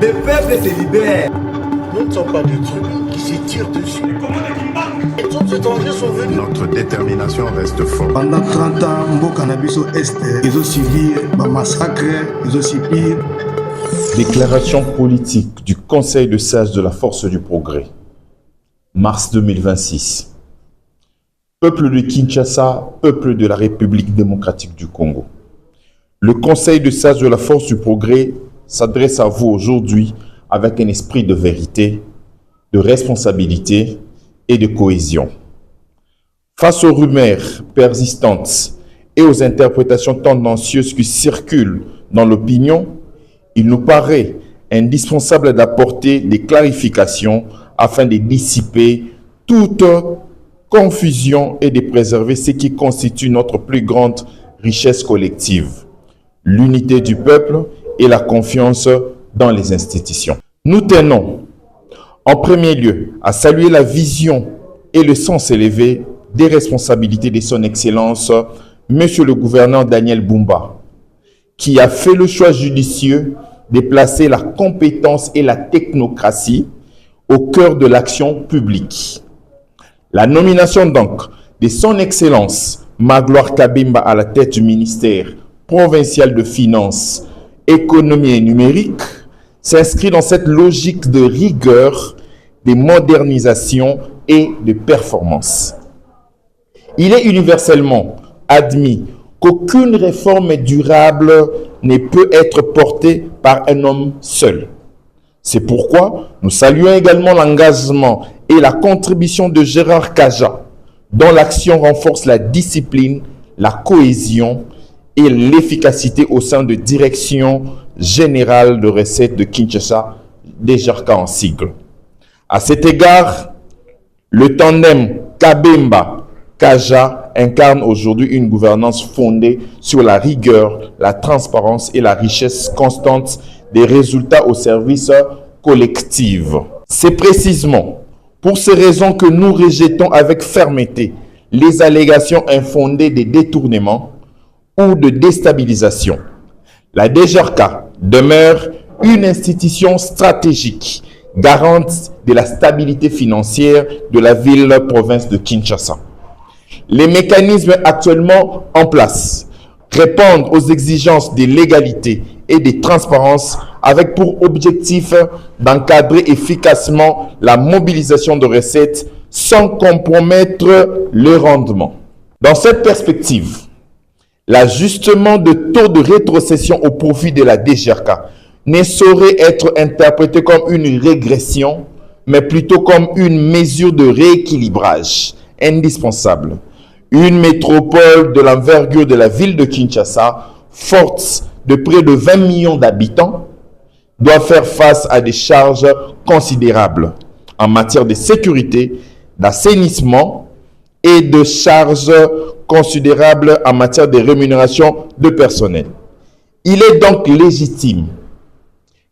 Le peuple se libère. Nous ne sommes pas des trucs qui se tirent dessus. Et tous ces étrangers sont venus. Notre détermination reste forte. Pendant 30 ans, Mboka Nabiso Est, ils ont subi un massacre, ils ont subi. Déclaration politique du Conseil de sages de la Force du Progrès. Mars 2026. Peuple de Kinshasa, peuple de la République démocratique du Congo. Le Conseil de sages de la Force du Progrès s'adresse à vous aujourd'hui avec un esprit de vérité, de responsabilité et de cohésion. Face aux rumeurs persistantes et aux interprétations tendancieuses qui circulent dans l'opinion, il nous paraît indispensable d'apporter des clarifications afin de dissiper toute confusion et de préserver ce qui constitue notre plus grande richesse collective, l'unité du peuple et la confiance dans les institutions. Nous tenons, en premier lieu, à saluer la vision et le sens élevé des responsabilités de son Excellence, Monsieur le gouverneur Daniel Bumba, qui a fait le choix judicieux de placer la compétence et la technocratie au cœur de l'action publique. La nomination donc de son Excellence Magloire Kabemba à la tête du ministère provincial de Finances, Économie et Numérique s'inscrit dans cette logique de rigueur, de modernisation et de performance. Il est universellement admis qu'aucune réforme durable ne peut être portée par un homme seul. C'est pourquoi nous saluons également l'engagement et la contribution de Gérard Kaja, dont l'action renforce la discipline, la cohésion et l'efficacité au sein de Direction générale de recettes de Kinshasa, DGRK en sigle. À cet égard, le tandem Kabemba-Kaja incarne aujourd'hui une gouvernance fondée sur la rigueur, la transparence et la richesse constante des résultats au service collectif. C'est précisément pour ces raisons que nous rejetons avec fermeté les allégations infondées de détournement ou de déstabilisation. La DGRK demeure une institution stratégique, garante de la stabilité financière de la ville-province de Kinshasa. Les mécanismes actuellement en place répondent aux exigences de légalité et de transparence avec pour objectif d'encadrer efficacement la mobilisation de recettes sans compromettre le rendement. Dans cette perspective, l'ajustement de taux de rétrocession au profit de la DGRK ne saurait être interprété comme une régression, mais plutôt comme une mesure de rééquilibrage indispensable. Une métropole de l'envergure de la ville de Kinshasa, forte de près de 20 millions d'habitants, doit faire face à des charges considérables en matière de sécurité, d'assainissement et de charges considérables en matière de rémunération de personnel. Il est donc légitime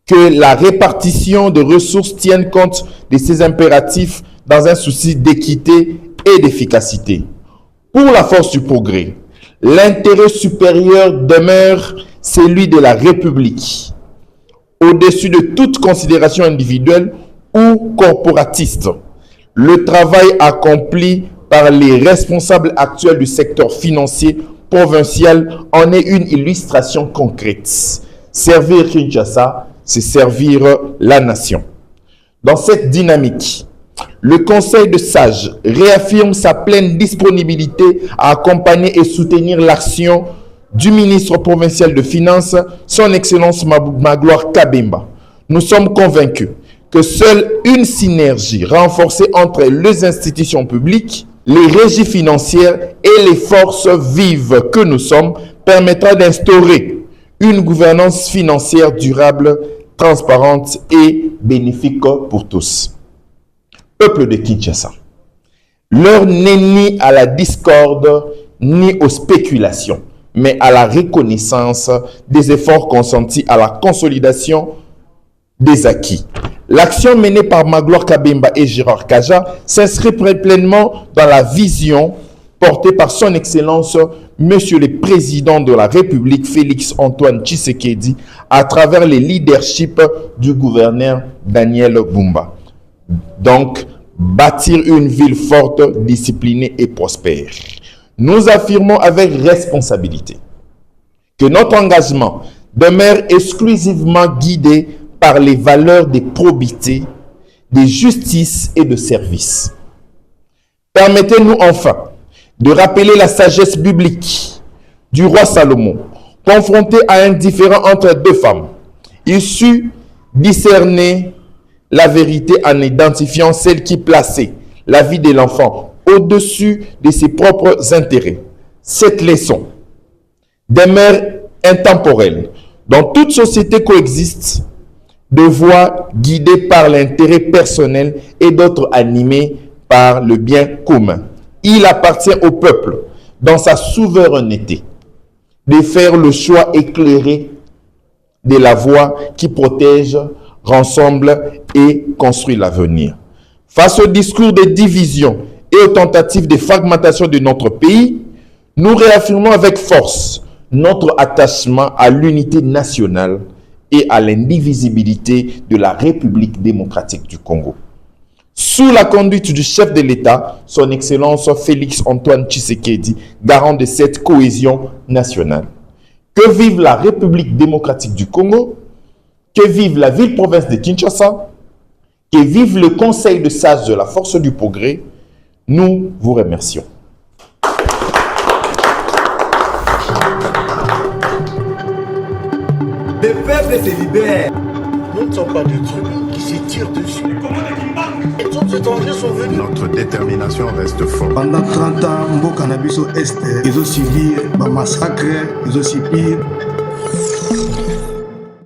que la répartition de ressources tienne compte de ces impératifs dans un souci d'équité et d'efficacité. Pour la force du progrès, l'intérêt supérieur demeure celui de la République, au-dessus de toute considération individuelle ou corporatiste. Le travail accompli par les responsables actuels du secteur financier provincial en est une illustration concrète. Servir Kinshasa, c'est servir la nation. Dans cette dynamique, le Conseil de sages réaffirme sa pleine disponibilité à accompagner et soutenir l'action du ministre provincial de Finances, son Excellence Magloire Kabemba. Nous sommes convaincus que seule une synergie renforcée entre les institutions publiques, les régies financières et les forces vives que nous sommes permettra d'instaurer une gouvernance financière durable, transparente et bénéfique pour tous. Peuple de Kinshasa, l'heure n'est ni à la discorde ni aux spéculations, mais à la reconnaissance des efforts consentis à la consolidation des acquis. L'action menée par Magloire Kabemba et Gérard Kaja s'inscrit pleinement dans la vision porté par son Excellence, Monsieur le Président de la République, Félix Antoine Tshisekedi, à travers le leadership du gouverneur Daniel Bumba. Donc, bâtir une ville forte, disciplinée et prospère. Nous affirmons avec responsabilité que notre engagement demeure exclusivement guidé par les valeurs de probité, de justice et de service. Permettez-nous enfin de rappeler la sagesse biblique du roi Salomon, confronté à un différend entre deux femmes. Il sut discerner la vérité en identifiant celle qui plaçait la vie de l'enfant au-dessus de ses propres intérêts. Cette leçon demeure intemporelle. Dans toute société coexiste de voix guidées par l'intérêt personnel et d'autres animées par le bien commun. Il appartient au peuple, dans sa souveraineté, de faire le choix éclairé de la voie qui protège, rassemble et construit l'avenir. Face au discours de division et aux tentatives de fragmentation de notre pays, nous réaffirmons avec force notre attachement à l'unité nationale et à l'indivisibilité de la République démocratique du Congo. Sous la conduite du chef de l'État, son Excellence Félix Antoine Tshisekedi, garant de cette cohésion nationale. Que vive la République démocratique du Congo, que vive la ville-province de Kinshasa, que vive le Conseil de sages de la force du progrès, nous vous remercions. Le peuple se libère. Nous ne sommes pas des trucs qui se tirent dessus. Les troupes étrangères sont venus. Notre détermination reste forte. Pendant 30 ans, Mboka Nabiso Est, ils ont subi un massacre, ils ont subi